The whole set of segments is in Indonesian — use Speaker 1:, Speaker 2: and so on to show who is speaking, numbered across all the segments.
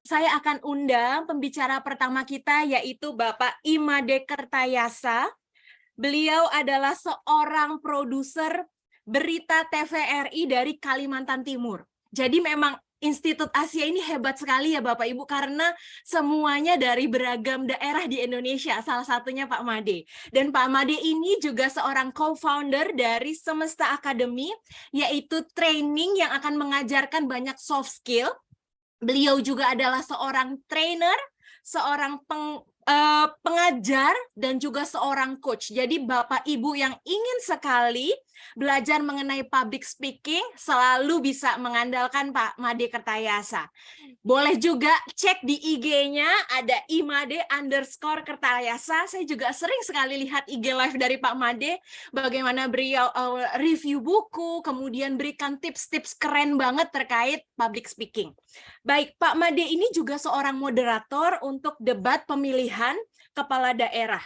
Speaker 1: Saya akan undang pembicara pertama kita, yaitu Bapak Imade Kertayasa. Beliau adalah seorang produser berita TVRI dari Kalimantan Timur. Jadi memang Institut Asia ini hebat sekali ya Bapak Ibu, karena semuanya dari beragam daerah di Indonesia, salah satunya Pak Made. Dan Pak Made ini juga seorang co-founder dari Semesta Academy, yaitu training yang akan mengajarkan banyak soft skill. Beliau juga adalah seorang trainer, seorang pengajar, dan juga seorang coach. Jadi Bapak Ibu yang ingin sekali belajar mengenai public speaking selalu bisa mengandalkan Pak Made Kertayasa. Boleh juga cek di IG-nya, ada imade_kertayasa. Saya juga sering sekali lihat IG live dari Pak Made, bagaimana beliau review buku, kemudian berikan tips-tips keren banget terkait public speaking. Baik, Pak Made ini juga seorang moderator untuk debat pemilihan kepala daerah.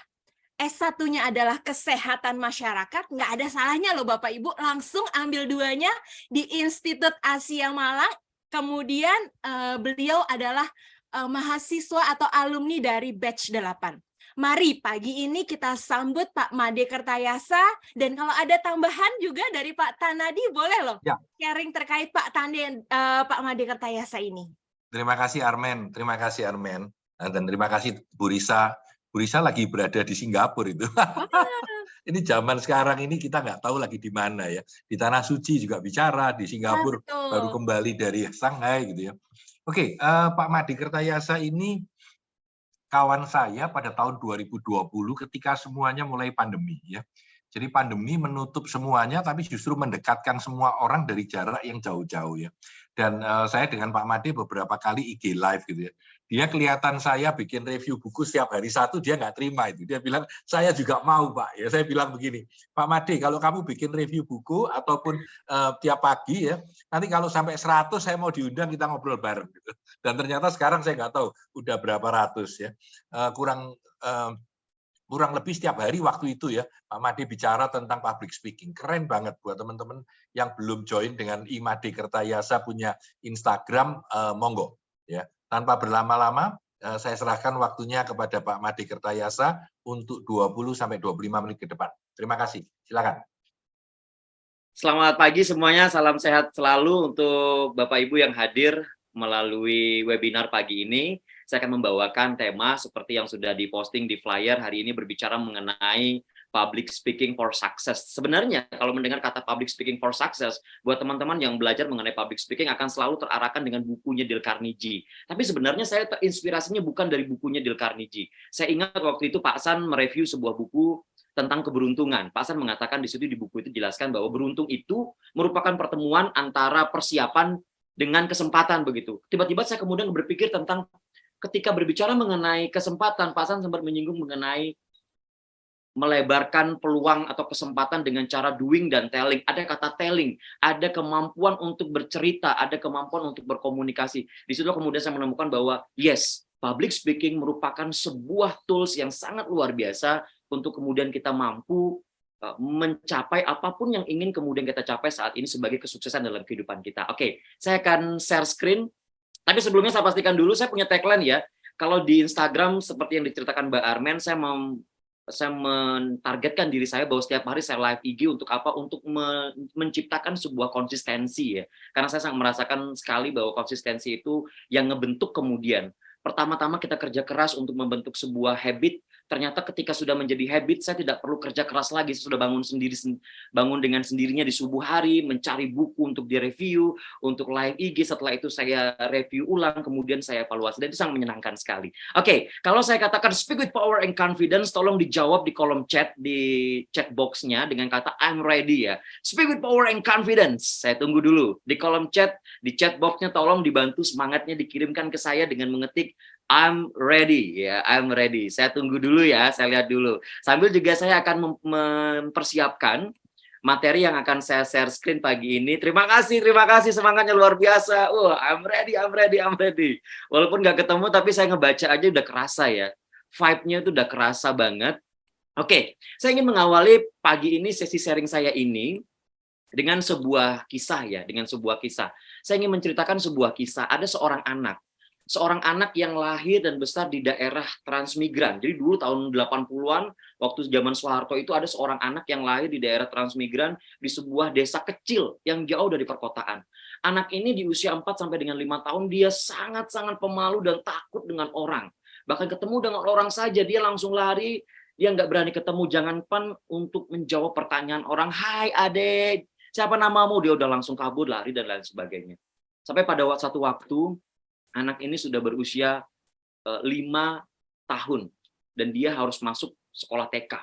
Speaker 1: S1-nya adalah kesehatan masyarakat, nggak ada salahnya loh Bapak Ibu, langsung ambil duanya di Institut Asia Malang. Kemudian beliau adalah mahasiswa atau alumni dari batch 8. Mari pagi ini kita sambut Pak Made Kertayasa, dan kalau ada tambahan juga dari Pak Tanadi boleh loh sharing terkait Pak Made Kertayasa ini.
Speaker 2: Terima kasih Armen, dan terima kasih Bu Risa. Bu Risa lagi berada di Singapura itu. Ini zaman sekarang ini kita nggak tahu lagi di mana ya. Di Tanah Suci juga bicara, di Singapura baru kembali dari Shanghai gitu ya. Oke, Pak Made Kertayasa ini kawan saya pada tahun 2020 ketika semuanya mulai pandemi ya. Jadi pandemi menutup semuanya, tapi justru mendekatkan semua orang dari jarak yang jauh-jauh ya. Dan saya dengan Pak Made beberapa kali IG live gitu ya. Dia kelihatan saya bikin review buku setiap hari satu, dia nggak terima itu. Dia bilang, saya juga mau Pak. Ya, saya bilang begini, Pak Made, kalau kamu bikin review buku ataupun tiap pagi ya, nanti kalau sampai 100 saya mau diundang, kita ngobrol bareng. Gitu. Dan ternyata sekarang saya nggak tahu udah berapa ratus ya. Kurang lebih setiap hari waktu itu ya, Pak Made bicara tentang public speaking. Keren banget buat teman-teman yang belum join dengan Imade Kertayasa punya Instagram, monggo. Ya. Tanpa berlama-lama, saya serahkan waktunya kepada Pak Made Kertayasa untuk 20-25 menit ke depan. Terima kasih. Silakan.
Speaker 3: Selamat pagi semuanya, salam sehat selalu untuk Bapak Ibu yang hadir melalui webinar pagi ini. Saya akan membawakan tema seperti yang sudah diposting di flyer hari ini, berbicara mengenai public speaking for success. Sebenarnya kalau mendengar kata public speaking for success, buat teman-teman yang belajar mengenai public speaking akan selalu terarahkan dengan bukunya Dale Carnegie. Tapi sebenarnya saya inspirasinya bukan dari bukunya Dale Carnegie. Saya ingat waktu itu Pak San mereview sebuah buku tentang keberuntungan. Pak San mengatakan di situ, di buku itu jelaskan bahwa beruntung itu merupakan pertemuan antara persiapan dengan kesempatan begitu. Tiba-tiba saya kemudian berpikir tentang ketika berbicara mengenai kesempatan, Pak San sempat menyinggung mengenai melebarkan peluang atau kesempatan dengan cara doing dan telling. Ada kata telling, ada kemampuan untuk bercerita, ada kemampuan untuk berkomunikasi. Di situ kemudian saya menemukan bahwa yes, public speaking merupakan sebuah tools yang sangat luar biasa untuk kemudian kita mampu mencapai apapun yang ingin kemudian kita capai saat ini sebagai kesuksesan dalam kehidupan kita. Oke, saya akan share screen. Tapi sebelumnya saya pastikan dulu, saya punya tagline ya. Kalau di Instagram seperti yang diceritakan Mbak Armen, saya mentargetkan diri saya bahwa setiap hari saya live IG untuk apa? Untuk menciptakan sebuah konsistensi ya. Karena saya sangat merasakan sekali bahwa konsistensi itu yang ngebentuk kemudian. Pertama-tama kita kerja keras untuk membentuk sebuah habit. Ternyata ketika sudah menjadi habit, saya tidak perlu kerja keras lagi. Saya sudah bangun dengan sendirinya di subuh hari, mencari buku untuk direview, untuk live IG. Setelah itu saya review ulang, kemudian saya evaluasi. Dan itu sangat menyenangkan sekali. Oke, kalau saya katakan speak with power and confidence, tolong dijawab di kolom chat, di chat box-nya dengan kata I'm ready ya. Speak with power and confidence. Saya tunggu dulu. Di kolom chat, di chat box-nya tolong dibantu semangatnya dikirimkan ke saya dengan mengetik I'm ready ya, I'm ready. Saya tunggu dulu ya, saya lihat dulu. Sambil juga saya akan mempersiapkan materi yang akan saya share screen pagi ini. Terima kasih semangatnya luar biasa. I'm ready. Walaupun nggak ketemu, tapi saya ngebaca aja udah kerasa ya. Vibe-nya itu udah kerasa banget. Oke, saya ingin mengawali pagi ini sesi sharing saya ini dengan sebuah kisah ya, Saya ingin menceritakan sebuah kisah. Ada seorang anak. seorang anak yang lahir dan besar di daerah transmigran. Jadi dulu tahun 80-an, waktu zaman Soeharto itu ada seorang anak yang lahir di daerah transmigran di sebuah desa kecil yang jauh dari perkotaan. Anak ini di usia 4 sampai dengan 5 tahun dia sangat-sangat pemalu dan takut dengan orang. Bahkan ketemu dengan orang saja dia langsung lari, dia nggak berani ketemu, jangankan untuk menjawab pertanyaan orang, "Hai adek, siapa namamu?" Dia udah langsung kabur, lari dan lain sebagainya. Sampai pada satu waktu anak ini sudah berusia 5 tahun dan dia harus masuk sekolah TK.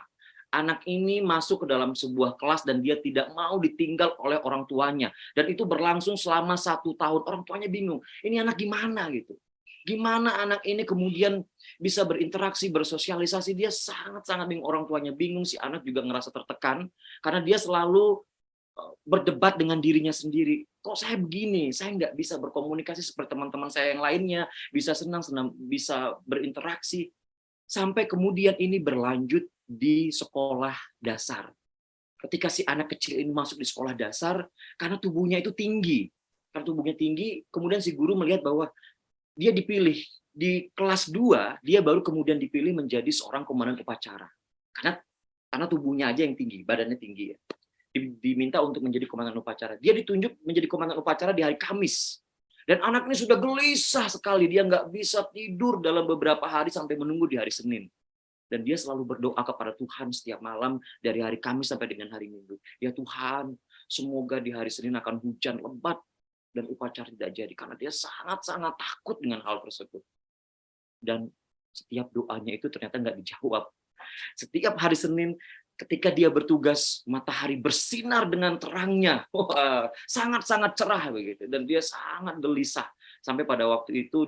Speaker 3: Anak ini masuk ke dalam sebuah kelas dan dia tidak mau ditinggal oleh orang tuanya. Dan itu berlangsung selama 1 tahun. Orang tuanya bingung, ini anak gimana gitu. Gimana anak ini kemudian bisa berinteraksi, bersosialisasi. Dia sangat-sangat bingung. Orang tuanya bingung, si anak juga ngerasa tertekan. Karena dia selalu berdebat dengan dirinya sendiri. Kok saya begini? Saya nggak bisa berkomunikasi seperti teman-teman saya yang lainnya. Bisa senang-senang, bisa berinteraksi. Sampai kemudian ini berlanjut di sekolah dasar. Ketika si anak kecil ini masuk di sekolah dasar, karena tubuhnya itu tinggi. Karena tubuhnya tinggi, kemudian si guru melihat bahwa dia dipilih. Di kelas 2, dia baru kemudian dipilih menjadi seorang komandan upacara. Karena tubuhnya aja yang tinggi, badannya tinggi ya. Diminta untuk menjadi komandan upacara. Dia ditunjuk menjadi komandan upacara di hari Kamis. Dan anak ini sudah gelisah sekali. Dia nggak bisa tidur dalam beberapa hari sampai menunggu di hari Senin. Dan dia selalu berdoa kepada Tuhan setiap malam dari hari Kamis sampai dengan hari Minggu. Ya Tuhan, semoga di hari Senin akan hujan lebat dan upacara tidak jadi. Karena dia sangat-sangat takut dengan hal tersebut. Dan setiap doanya itu ternyata nggak dijawab. Setiap hari Senin, ketika dia bertugas, matahari bersinar dengan terangnya, sangat-sangat cerah begitu, dan dia sangat gelisah. Sampai pada waktu itu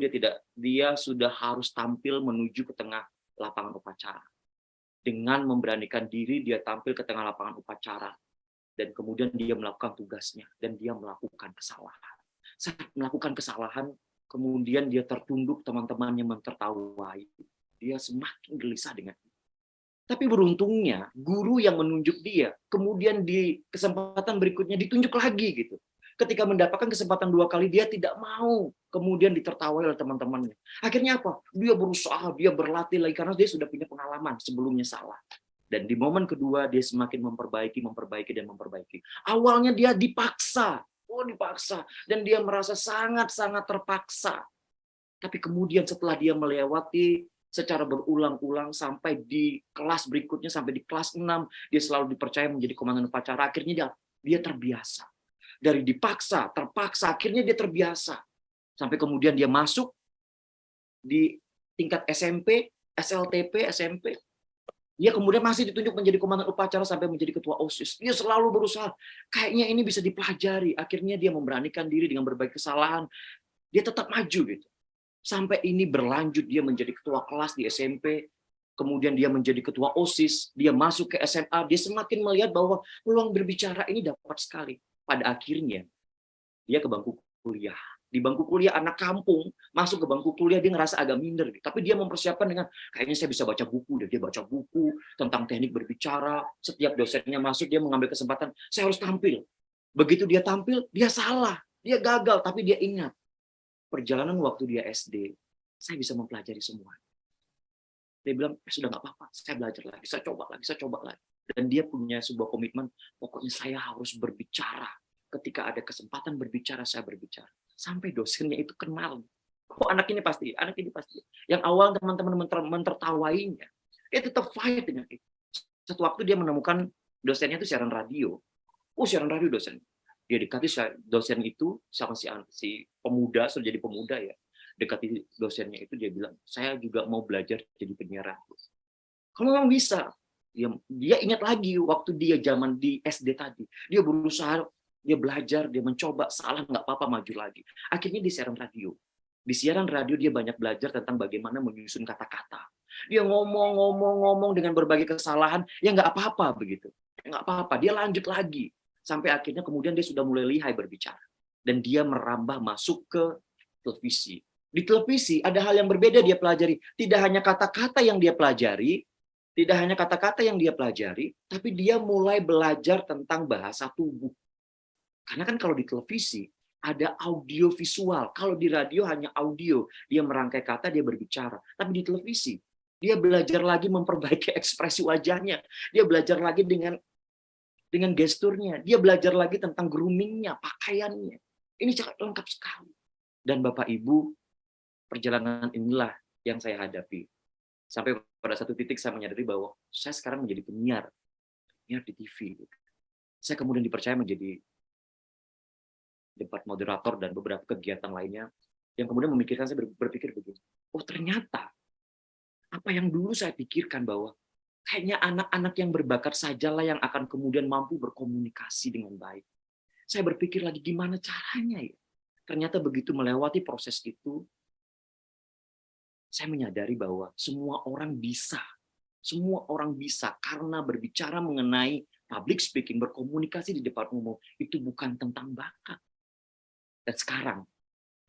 Speaker 3: dia sudah harus tampil menuju ke tengah lapangan upacara. Dengan memberanikan diri dia tampil ke tengah lapangan upacara, dan kemudian dia melakukan tugasnya dan dia melakukan kesalahan. Saat melakukan kesalahan, kemudian dia tertunduk, teman-temannya mentertawai. Dia semakin gelisah dengan itu. Tapi beruntungnya guru yang menunjuk dia kemudian di kesempatan berikutnya ditunjuk lagi gitu. Ketika mendapatkan kesempatan 2 kali dia tidak mau kemudian ditertawai oleh teman-temannya. Akhirnya apa? Dia berusaha, dia berlatih lagi karena dia sudah punya pengalaman sebelumnya salah. Dan di momen kedua dia semakin memperbaiki. Awalnya dia dipaksa, dan dia merasa sangat-sangat terpaksa. Tapi kemudian setelah dia melewati secara berulang-ulang sampai di kelas berikutnya, sampai di kelas 6, dia selalu dipercaya menjadi komandan upacara. Akhirnya dia terbiasa. Dari dipaksa, terpaksa, akhirnya dia terbiasa. Sampai kemudian dia masuk di tingkat SMP, SLTP, SMP. Dia kemudian masih ditunjuk menjadi komandan upacara sampai menjadi ketua OSIS. Dia selalu berusaha, kayaknya ini bisa dipelajari. Akhirnya dia memberanikan diri dengan berbagai kesalahan. Dia tetap maju gitu. Sampai ini berlanjut, dia menjadi ketua kelas di SMP, kemudian dia menjadi ketua OSIS, dia masuk ke SMA, dia semakin melihat bahwa peluang berbicara ini dapat sekali. Pada akhirnya, dia ke bangku kuliah. Di bangku kuliah, anak kampung, masuk ke bangku kuliah, dia ngerasa agak minder. Tapi dia mempersiapkan dengan, kayaknya saya bisa baca buku. Dia baca buku tentang teknik berbicara, setiap dosennya masuk, dia mengambil kesempatan, saya harus tampil. Begitu dia tampil, dia salah, dia gagal, tapi dia ingat. Perjalanan waktu dia SD, saya bisa mempelajari semua. Dia bilang, sudah nggak apa-apa, saya belajar lagi, saya coba lagi. Dan dia punya sebuah komitmen, pokoknya saya harus berbicara. Ketika ada kesempatan berbicara, saya berbicara. Sampai dosennya itu kenal. Oh, anak ini pasti. Yang awal teman-teman mentertawainya, dia tetap fight dengan itu. Satu waktu dia menemukan dosennya itu siaran radio. Oh, siaran radio dosen. Dia dekati dosen itu sama si pemuda, sudah jadi pemuda ya. Dekati dosennya itu, dia bilang, saya juga mau belajar jadi penyiar radio. Kalau memang bisa, dia ingat lagi waktu dia zaman di SD tadi. Dia berusaha, dia belajar, dia mencoba, salah nggak apa-apa, maju lagi. Akhirnya di siaran radio. Di siaran radio dia banyak belajar tentang bagaimana menyusun kata-kata. Dia ngomong dengan berbagai kesalahan, ya nggak apa-apa begitu. Nggak apa-apa, dia lanjut lagi. Sampai akhirnya kemudian dia sudah mulai lihai berbicara. Dan dia merambah masuk ke televisi. Di televisi ada hal yang berbeda dia pelajari. Tidak hanya kata-kata yang dia pelajari, tapi dia mulai belajar tentang bahasa tubuh. Karena kan kalau di televisi, ada audio visual. Kalau di radio hanya audio, dia merangkai kata, dia berbicara. Tapi di televisi, dia belajar lagi memperbaiki ekspresi wajahnya. Dia belajar lagi dengan gesturnya. Dia belajar lagi tentang groomingnya, pakaiannya. Ini sangat lengkap sekali. Dan Bapak Ibu, perjalanan inilah yang saya hadapi. Sampai pada satu titik saya menyadari bahwa saya sekarang menjadi penyiar di TV. Saya kemudian dipercaya menjadi debat moderator dan beberapa kegiatan lainnya, yang kemudian memikirkan saya berpikir begini, oh ternyata apa yang dulu saya pikirkan bahwa kayaknya anak-anak yang berbakat sajalah yang akan kemudian mampu berkomunikasi dengan baik. Saya berpikir lagi gimana caranya ya. Ternyata begitu melewati proses itu, saya menyadari bahwa semua orang bisa. Semua orang bisa karena berbicara mengenai public speaking, berkomunikasi di depan umum, itu bukan tentang bakat. Dan sekarang,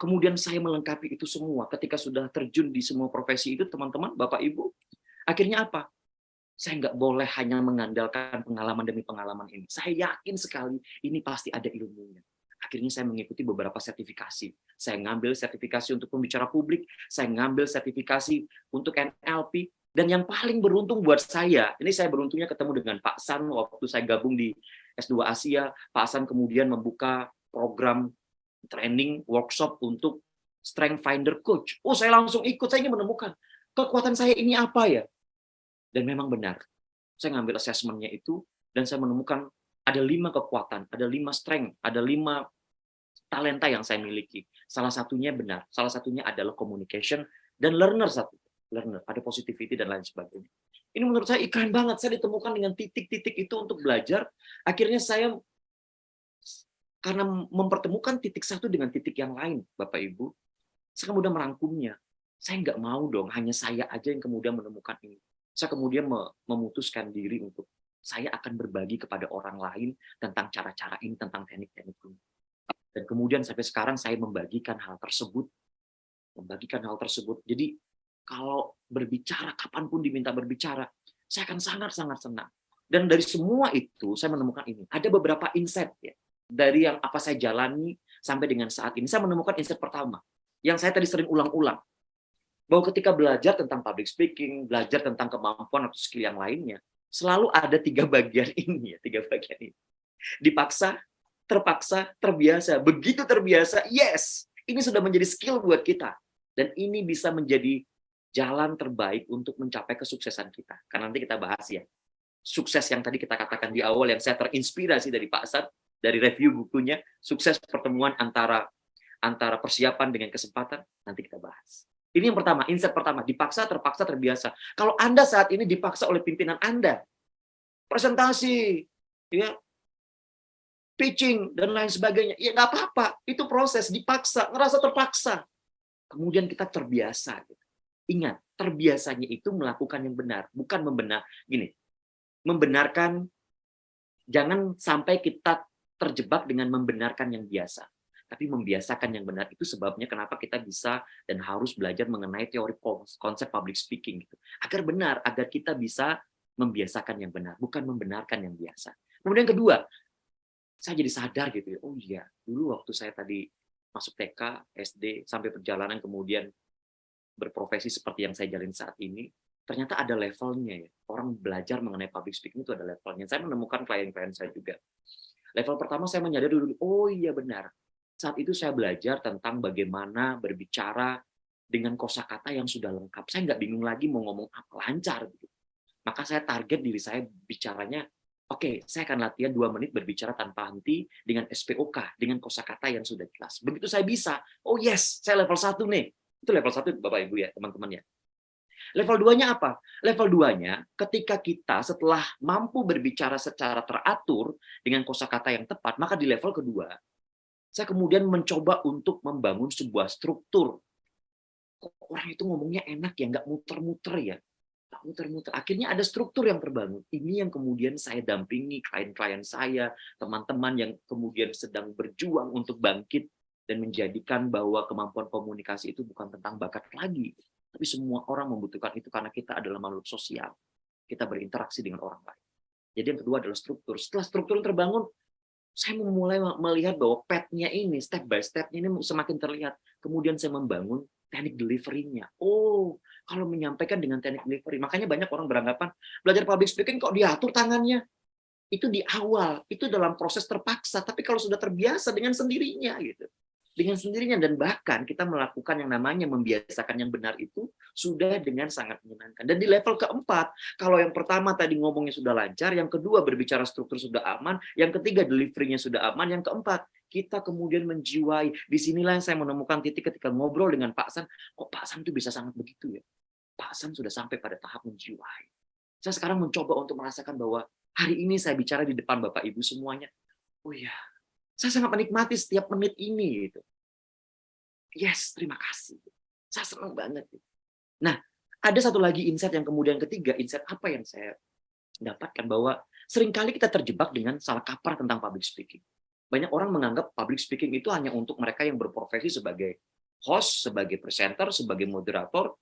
Speaker 3: kemudian saya melengkapi itu semua. Ketika sudah terjun di semua profesi itu, teman-teman, Bapak Ibu, akhirnya apa? Saya nggak boleh hanya mengandalkan pengalaman demi pengalaman ini. Saya yakin sekali ini pasti ada ilmunya. Akhirnya saya mengikuti beberapa sertifikasi. Saya ngambil sertifikasi untuk pembicara publik, saya ngambil sertifikasi untuk NLP, dan yang paling beruntung buat saya, ini saya beruntungnya ketemu dengan Pak San waktu saya gabung di S2 Asia. Pak San kemudian membuka program training workshop untuk Strength Finder Coach. Oh, saya langsung ikut, saya ingin menemukan kekuatan saya ini apa ya. Dan memang benar, saya ngambil assessment-nya itu, dan saya menemukan ada 5 kekuatan, ada 5 strength, ada 5 talenta yang saya miliki. Salah satunya benar, salah satunya adalah communication, dan learner ada positivity dan lain sebagainya. Ini menurut saya keren banget, saya ditemukan dengan titik-titik itu untuk belajar. Akhirnya saya, karena mempertemukan titik satu dengan titik yang lain, Bapak Ibu, saya kemudian merangkumnya. Saya nggak mau dong, hanya saya aja yang kemudian menemukan ini. Saya kemudian memutuskan diri untuk saya akan berbagi kepada orang lain tentang cara-cara ini, tentang teknik-teknik ini. Dan kemudian sampai sekarang saya membagikan hal tersebut. Jadi kalau berbicara, kapanpun diminta berbicara, saya akan sangat-sangat senang. Dan dari semua itu, saya menemukan ini. Ada beberapa insight ya, dari yang apa saya jalani sampai dengan saat ini. Saya menemukan insight pertama, yang saya tadi sering ulang-ulang. Bahwa ketika belajar tentang public speaking, belajar tentang kemampuan atau skill yang lainnya, selalu ada 3 bagian ini, 3 bagian ini. Dipaksa, terpaksa, terbiasa. Begitu terbiasa, yes, ini sudah menjadi skill buat kita. Dan ini bisa menjadi jalan terbaik untuk mencapai kesuksesan kita. Karena nanti kita bahas ya, sukses yang tadi kita katakan di awal, yang saya terinspirasi dari Pak Asad, dari review bukunya, sukses pertemuan antara persiapan dengan kesempatan, nanti kita bahas. Ini yang pertama, insight pertama, dipaksa, terpaksa, terbiasa. Kalau Anda saat ini dipaksa oleh pimpinan Anda, presentasi, ya, pitching, dan lain sebagainya, ya nggak apa-apa, itu proses, dipaksa, ngerasa terpaksa. Kemudian kita terbiasa. Ingat, terbiasanya itu melakukan yang benar, bukan membenarkan, jangan sampai kita terjebak dengan membenarkan yang biasa. Tapi membiasakan yang benar, itu sebabnya kenapa kita bisa dan harus belajar mengenai teori konsep public speaking gitu. Agar benar, agar kita bisa membiasakan yang benar, bukan membenarkan yang biasa. Kemudian kedua, saya jadi sadar gitu ya, oh iya, dulu waktu saya tadi masuk TK, SD, sampai perjalanan kemudian berprofesi seperti yang saya jalin saat ini, ternyata ada levelnya ya. Orang belajar mengenai public speaking itu ada levelnya. Saya menemukan klien-klien saya juga. Level pertama saya menyadari dulu, oh iya benar. Saat itu saya belajar tentang bagaimana berbicara dengan kosakata yang sudah lengkap. Saya nggak bingung lagi mau ngomong apa, lancar. Gitu. Maka saya target diri saya bicaranya, oke, saya akan latihan 2 menit berbicara tanpa henti dengan SPOK, dengan kosakata yang sudah jelas. Begitu saya bisa, oh yes, saya level 1 nih. Itu level 1 Bapak Ibu ya, teman-teman ya. Level 2-nya apa? Level 2-nya ketika kita setelah mampu berbicara secara teratur dengan kosakata yang tepat, maka di level kedua, saya kemudian mencoba untuk membangun sebuah struktur. Orang itu ngomongnya enak ya, nggak muter-muter ya. Nggak muter-muter. Akhirnya ada struktur yang terbangun. Ini yang kemudian saya dampingi klien-klien saya, teman-teman yang kemudian sedang berjuang untuk bangkit dan menjadikan bahwa kemampuan komunikasi itu bukan tentang bakat lagi. Tapi semua orang membutuhkan itu karena kita adalah makhluk sosial. Kita berinteraksi dengan orang lain. Jadi yang kedua adalah struktur. Setelah struktur terbangun, Saya mulai melihat bahwa path-nya ini, step by step-nya ini semakin terlihat. Kemudian saya membangun teknik delivery-nya. Oh, kalau menyampaikan dengan teknik delivery, makanya banyak orang beranggapan belajar public speaking kok diatur tangannya. Itu di awal, itu dalam proses terpaksa. Tapi kalau sudah terbiasa dengan sendirinya gitu. Dengan sendirinya, dan bahkan kita melakukan yang namanya membiasakan yang benar itu sudah dengan sangat menyenangkan. Dan di level keempat, kalau yang pertama tadi ngomongnya sudah lancar, yang kedua berbicara struktur sudah aman, yang ketiga delivery-nya sudah aman, yang keempat kita kemudian menjiwai. Disinilah yang saya menemukan titik ketika ngobrol dengan Pak San, kok Pak San itu bisa sangat begitu ya? Pak San sudah sampai pada tahap menjiwai. Saya sekarang mencoba untuk merasakan bahwa hari ini saya bicara di depan Bapak Ibu semuanya, oh ya, saya sangat menikmati setiap menit ini gitu. Yes, terima kasih. Saya senang banget. Nah, ada satu lagi insight yang kemudian ketiga, insight apa yang saya dapatkan, bahwa seringkali kita terjebak dengan salah kaprah tentang public speaking. Banyak orang menganggap public speaking itu hanya untuk mereka yang berprofesi sebagai host, sebagai presenter, sebagai moderator,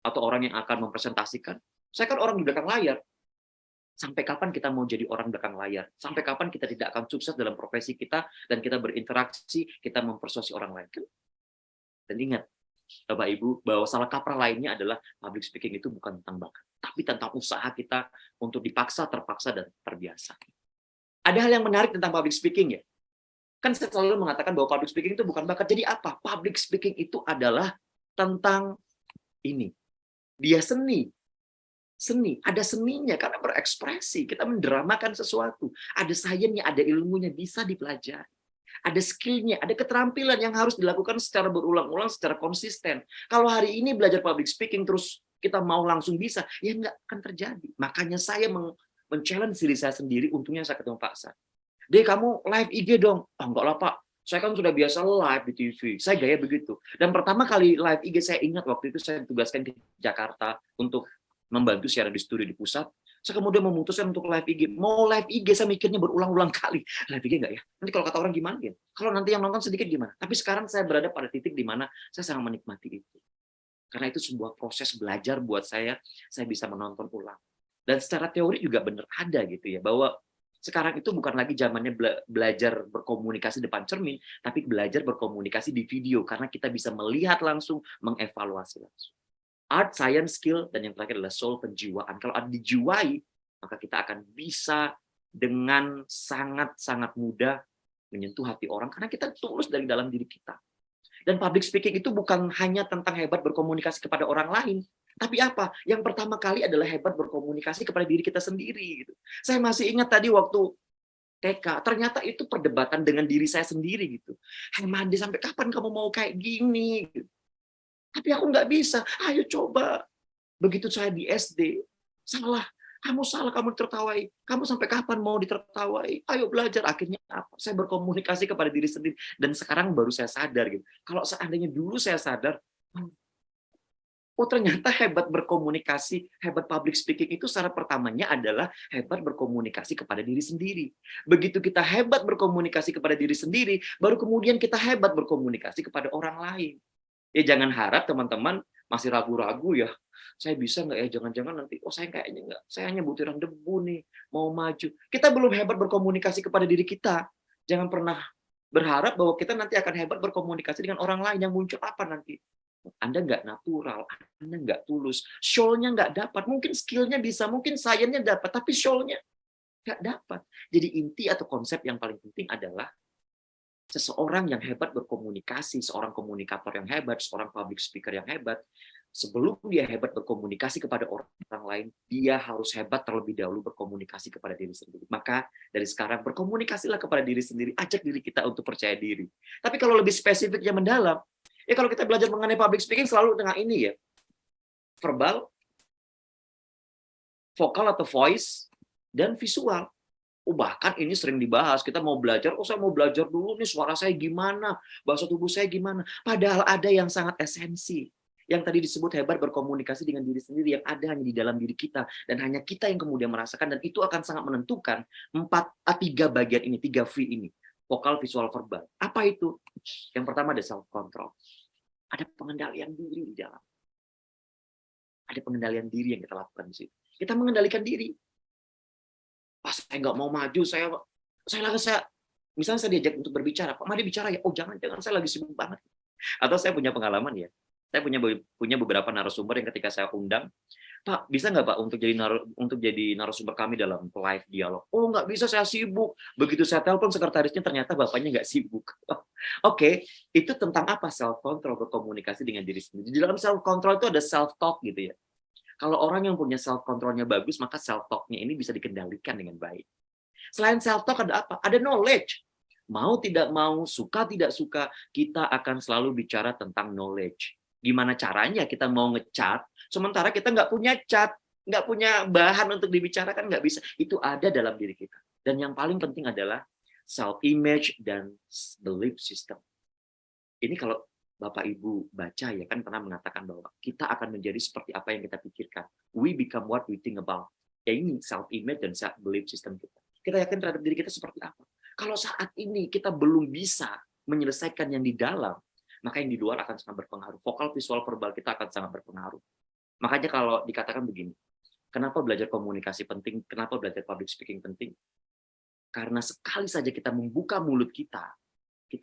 Speaker 3: atau orang yang akan mempresentasikan. Saya kan orang di belakang layar. Sampai kapan kita mau jadi orang belakang layar? Sampai kapan kita tidak akan sukses dalam profesi kita dan kita berinteraksi, kita mempersuasi orang lain? Dan ingat, Bapak Ibu, bahwa salah kaprah lainnya adalah public speaking itu bukan tentang bakat, tapi tentang usaha kita untuk dipaksa, terpaksa, dan terbiasa. Ada hal yang menarik tentang public speaking ya. Kan saya selalu mengatakan bahwa public speaking itu bukan bakat. Jadi apa? Public speaking itu adalah tentang ini. Dia seni. Seni, ada seninya karena berekspresi, kita mendramakan sesuatu. Ada sainsnya, ada ilmunya, bisa dipelajari. Ada skill-nya, ada keterampilan yang harus dilakukan secara berulang-ulang, secara konsisten. Kalau hari ini belajar public speaking terus kita mau langsung bisa, ya nggak akan terjadi. Makanya saya men-challenge diri saya sendiri, untungnya saya ketemu Pak San. Deh, kamu live IG dong. Oh, enggak lah Pak, saya kan sudah biasa live di TV. Saya gaya begitu. Dan pertama kali live IG saya ingat waktu itu saya ditugaskan ke Jakarta untuk membantu siaran di studio di pusat. Saya kemudian memutuskan untuk live IG. Mau live IG saya mikirnya berulang-ulang kali. Live IG nggak ya? Nanti kalau kata orang gimana ya? Kalau nanti yang nonton sedikit gimana? Tapi sekarang saya berada pada titik di mana saya sangat menikmati itu. Karena itu sebuah proses belajar buat saya bisa menonton ulang. Dan secara teori juga benar ada gitu ya, bahwa sekarang itu bukan lagi zamannya belajar berkomunikasi depan cermin, tapi belajar berkomunikasi di video, karena kita bisa melihat langsung, mengevaluasi langsung. Art, science, skill, dan yang terakhir adalah soul, penjiwaan. Kalau ada dijiwai, maka kita akan bisa dengan sangat-sangat mudah menyentuh hati orang, karena kita tulus dari dalam diri kita. Dan public speaking itu bukan hanya tentang hebat berkomunikasi kepada orang lain, tapi apa? Yang pertama kali adalah hebat berkomunikasi kepada diri kita sendiri. Gitu. Saya masih ingat tadi waktu TK, ternyata itu perdebatan dengan diri saya sendiri. Gitu. Hey Mandi, sampai kapan kamu mau kayak gini? Gitu. Tapi aku nggak bisa. Ayo coba. Begitu saya di SD, salah. Kamu salah, kamu ditertawai. Kamu sampai kapan mau ditertawai? Ayo belajar. Akhirnya apa? Saya berkomunikasi kepada diri sendiri. Dan sekarang baru saya sadar. Gitu. Kalau seandainya dulu saya sadar, oh ternyata hebat berkomunikasi, hebat public speaking itu syarat pertamanya adalah hebat berkomunikasi kepada diri sendiri. Begitu kita hebat berkomunikasi kepada diri sendiri, baru kemudian kita hebat berkomunikasi kepada orang lain. Ya jangan harap teman-teman masih ragu-ragu ya, saya bisa nggak ya, jangan-jangan nanti, oh saya kayaknya nggak, saya hanya butiran debu nih, mau maju. Kita belum hebat berkomunikasi kepada diri kita. Jangan pernah berharap bahwa kita nanti akan hebat berkomunikasi dengan orang lain. Yang muncul apa nanti? Anda nggak natural, Anda nggak tulus, show-nya nggak dapat. Mungkin skill-nya bisa, mungkin science-nya dapat, tapi show-nya nggak dapat. Jadi inti atau konsep yang paling penting adalah seseorang yang hebat berkomunikasi, seorang komunikator yang hebat, seorang public speaker yang hebat, sebelum dia hebat berkomunikasi kepada orang lain, dia harus hebat terlebih dahulu berkomunikasi kepada diri sendiri. Maka dari sekarang berkomunikasilah kepada diri sendiri, ajak diri kita untuk percaya diri. Tapi kalau lebih spesifiknya mendalam, ya kalau kita belajar mengenai public speaking selalu dengan ini ya, verbal, vokal atau voice, dan visual. Oh, bahkan ini sering dibahas, kita mau belajar, oh saya mau belajar dulu nih suara saya gimana, bahasa tubuh saya gimana. Padahal ada yang sangat esensi. Yang tadi disebut hebat berkomunikasi dengan diri sendiri, yang ada hanya di dalam diri kita. Dan hanya kita yang kemudian merasakan, dan itu akan sangat menentukan 3 bagian ini, 3 V ini. Vokal, visual, verbal. Apa itu? Yang pertama ada self-control. Ada pengendalian diri di dalam. Ada pengendalian diri yang kita lakukan di situ. Kita mengendalikan diri. Pas saya nggak mau maju, saya Misalnya saya diajak untuk berbicara, Pak Made bicara ya, oh jangan, saya lagi sibuk banget. Atau saya punya pengalaman ya, saya punya beberapa narasumber yang ketika saya undang, Pak, bisa nggak Pak untuk jadi narasumber kami dalam live dialog? Oh nggak bisa, saya sibuk. Begitu saya telepon sekretarisnya, ternyata bapaknya nggak sibuk. Oke, itu tentang apa? Self control, berkomunikasi dengan diri sendiri. Di dalam self control itu ada self talk gitu ya. Kalau orang yang punya self controlnya bagus, maka self talknya ini bisa dikendalikan dengan baik. Selain self talk ada apa? Ada knowledge. Mau tidak mau, suka tidak suka, kita akan selalu bicara tentang knowledge. Gimana caranya kita mau ngecat, sementara kita nggak punya cat, nggak punya bahan untuk dibicarakan, nggak bisa. Itu ada dalam diri kita. Dan yang paling penting adalah self-image dan belief system. Ini kalau Bapak Ibu baca ya kan pernah mengatakan bahwa kita akan menjadi seperti apa yang kita pikirkan. We become what we think about. Ya ini self-image dan self-belief system kita. Kita yakin terhadap diri kita seperti apa. Kalau saat ini kita belum bisa menyelesaikan yang di dalam, maka yang di luar akan sangat berpengaruh. Vokal, visual, verbal kita akan sangat berpengaruh. Makanya kalau dikatakan begini, kenapa belajar komunikasi penting, kenapa belajar public speaking penting? Karena sekali saja kita membuka mulut kita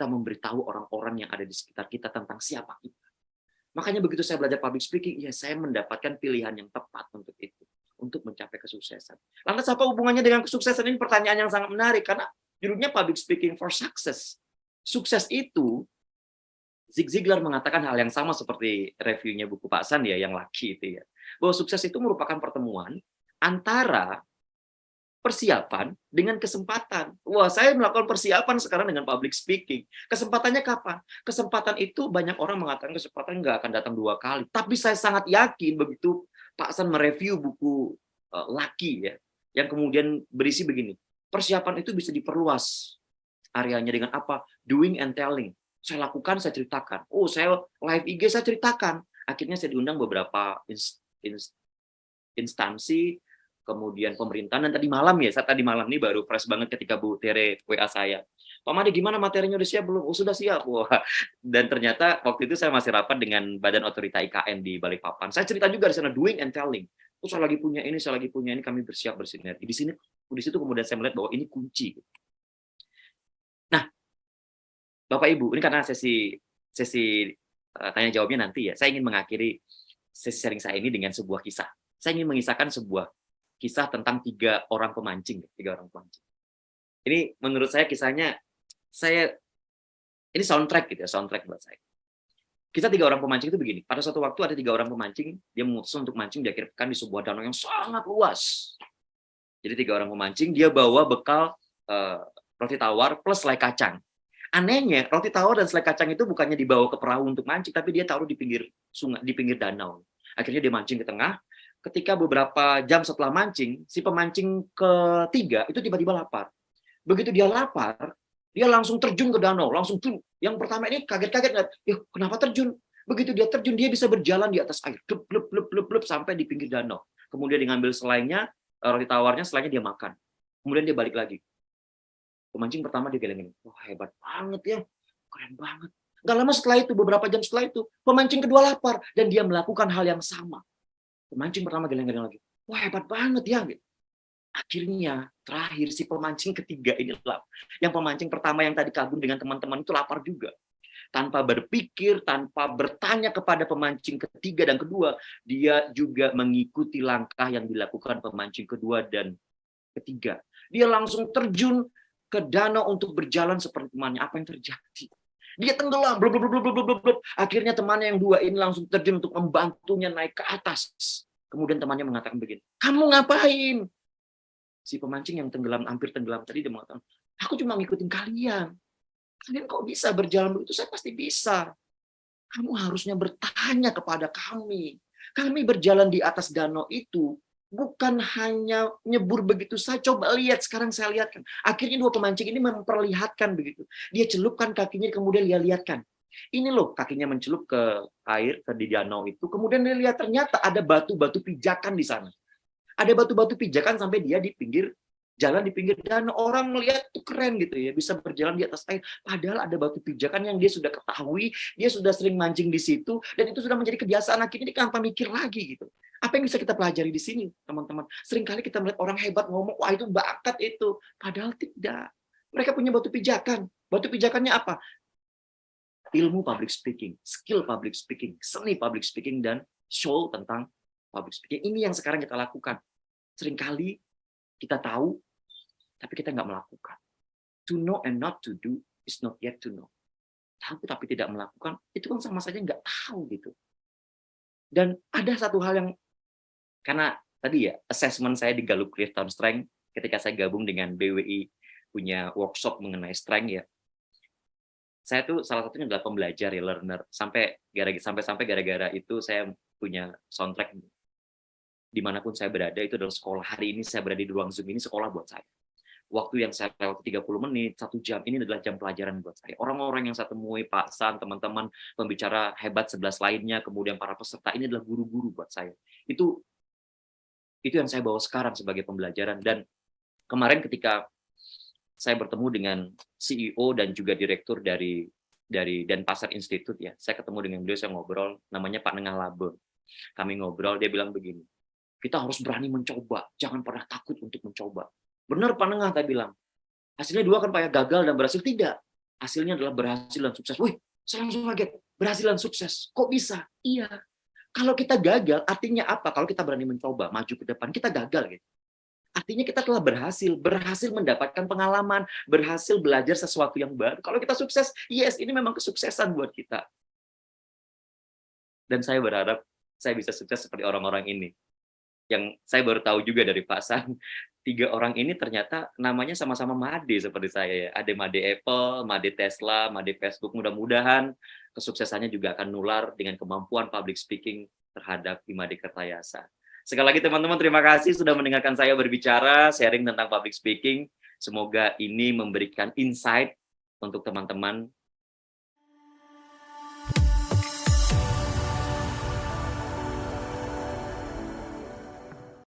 Speaker 3: memberitahu orang-orang yang ada di sekitar kita tentang siapa kita. Makanya begitu saya belajar public speaking, ya saya mendapatkan pilihan yang tepat untuk itu, untuk mencapai kesuksesan. Lantas apa hubungannya dengan kesuksesan? Ini pertanyaan yang sangat menarik, karena judulnya Public Speaking for Success. Sukses itu, Zig Ziglar mengatakan hal yang sama seperti reviewnya buku Pak San ya, yang Lucky itu ya. Bahwa sukses itu merupakan pertemuan antara persiapan dengan kesempatan. Wah, saya melakukan persiapan sekarang dengan public speaking. Kesempatannya kapan? Kesempatan itu banyak orang mengatakan kesempatan nggak akan datang 2 kali. Tapi saya sangat yakin begitu Pak San mereview buku Lucky ya, yang kemudian berisi begini. Persiapan itu bisa diperluas areanya dengan apa? Doing and telling. Saya lakukan, saya ceritakan. Oh, saya live IG, saya ceritakan. Akhirnya saya diundang beberapa instansi, kemudian pemerintahan, dan tadi malam ya, saat tadi malam ini baru fresh banget ketika Bu Tere WA saya. Pak Made, gimana materinya udah siap belum? Oh, sudah siap. Wah. Dan ternyata waktu itu saya masih rapat dengan Badan Otorita IKN di Balikpapan. Saya cerita juga di sana, doing and telling. Oh, saya lagi punya ini, kami bersiap bersinergi. Di situ kemudian saya melihat bahwa ini kunci. Nah, Bapak Ibu, ini karena sesi tanya jawabnya nanti ya, saya ingin mengakhiri sesi sharing saya ini dengan sebuah kisah. Saya ingin mengisahkan sebuah kisah tentang 3 orang pemancing. Ini menurut saya kisahnya, ini soundtrack gitu ya, soundtrack buat saya. Kisah 3 orang pemancing itu begini. Pada suatu waktu ada 3 orang pemancing, dia memutuskan untuk mancing di akhir pekan di sebuah danau yang sangat luas. Jadi 3 orang pemancing, dia bawa bekal roti tawar plus selai kacang. Anehnya, roti tawar dan selai kacang itu bukannya dibawa ke perahu untuk mancing, tapi dia taruh di pinggir sungai, di pinggir danau. Akhirnya dia mancing ke tengah. Ketika beberapa jam setelah mancing, si pemancing ketiga itu tiba-tiba lapar. Begitu dia lapar, dia langsung terjun ke danau, langsung tuh. Yang pertama ini kaget-kaget, kenapa terjun? Begitu dia terjun, dia bisa berjalan di atas air, blub, sampai di pinggir danau. Kemudian dia ngambil selainya, roti tawarnya, selainya dia makan. Kemudian dia balik lagi. Pemancing pertama dia geleng-geleng, wah hebat banget ya, keren banget. Gak lama setelah itu, beberapa jam setelah itu, pemancing kedua lapar dan dia melakukan hal yang sama. Pemancing pertama geleng-geleng lagi, wah hebat banget ya. Akhirnya terakhir si pemancing ketiga ini yang pemancing pertama yang tadi kagum dengan teman-teman itu lapar juga. Tanpa berpikir, tanpa bertanya kepada pemancing ketiga dan kedua, dia juga mengikuti langkah yang dilakukan pemancing kedua dan ketiga. Dia langsung terjun ke danau untuk berjalan seperti temannya. Apa yang terjadi? Dia tenggelam, blub. Akhirnya temannya yang 2 ini langsung terjun untuk membantunya naik ke atas. Kemudian temannya mengatakan begini, kamu ngapain? Si pemancing yang hampir tenggelam tadi, dia mengatakan, aku cuma ngikutin kalian. Kalian kok bisa berjalan begitu? Saya pasti bisa. Kamu harusnya bertanya kepada kami. Kami berjalan di atas danau itu bukan hanya nyebur begitu saja. Coba lihat, sekarang saya lihatkan. Akhirnya 2 pemancing ini memperlihatkan begitu. Dia celupkan kakinya, kemudian dia lihatkan. Ini loh, kakinya mencelup ke air, di danau itu. Kemudian dia lihat ternyata ada batu-batu pijakan di sana. Ada batu-batu pijakan sampai dia di pinggir jalan, di pinggir danau. Orang melihat itu keren gitu ya, bisa berjalan di atas air. Padahal ada batu pijakan yang dia sudah ketahui, dia sudah sering mancing di situ, dan itu sudah menjadi kebiasaan. Akhirnya dia tanpa mikir lagi gitu. Apa yang bisa kita pelajari di sini, teman-teman? Seringkali kita melihat orang hebat ngomong, wah itu bakat itu. Padahal tidak. Mereka punya batu pijakan. Batu pijakannya apa? Ilmu public speaking, skill public speaking, seni public speaking, dan show tentang public speaking. Ini yang sekarang kita lakukan. Seringkali kita tahu, tapi kita nggak melakukan. To know and not to do is not yet to know. Tahu tapi tidak melakukan, itu kan sama saja nggak tahu gitu. Dan ada satu hal yang, karena tadi ya, assessment saya di Gallup Clifton Strength, ketika saya gabung dengan BWI, punya workshop mengenai strength ya, saya tuh salah satunya adalah pembelajar ya, learner. Sampai gara-gara itu saya punya soundtrack dimanapun saya berada, itu adalah sekolah. Hari ini saya berada di ruang Zoom ini sekolah buat saya. Waktu yang saya lewati 30 menit, 1 jam, ini adalah jam pelajaran buat saya. Orang-orang yang saya temui, Pak San, teman-teman, pembicara hebat 11 lainnya, kemudian para peserta, ini adalah guru-guru buat saya. Itu yang saya bawa sekarang sebagai pembelajaran. Dan kemarin ketika saya bertemu dengan CEO dan juga direktur dari Denpasar Institute ya, saya ketemu dengan beliau, saya ngobrol, namanya Pak Nengah Labon. Kami ngobrol, dia bilang begini, kita harus berani mencoba, jangan pernah takut untuk mencoba. Benar Pak Nengah, saya bilang. Hasilnya 2 kan Pak ya, gagal dan berhasil. Tidak. Hasilnya adalah berhasil dan sukses. Wih, saya langsung kaget. Berhasil dan sukses. Kok bisa? Iya. Kalau kita gagal, artinya apa? Kalau kita berani mencoba, maju ke depan, kita gagal. Gitu. Artinya kita telah berhasil mendapatkan pengalaman, berhasil belajar sesuatu yang baru. Kalau kita sukses, yes, ini memang kesuksesan buat kita. Dan saya berharap saya bisa sukses seperti orang-orang ini. Yang saya baru tahu juga dari Pak San, 3 orang ini ternyata namanya sama-sama Made seperti saya ya. Ada Made Apple, Made Tesla, Made Facebook. Mudah-mudahan kesuksesannya juga akan nular dengan kemampuan public speaking terhadap Imade Kertayasa. Sekali lagi teman-teman, terima kasih sudah mendengarkan saya berbicara, sharing tentang public speaking. Semoga ini memberikan insight untuk teman-teman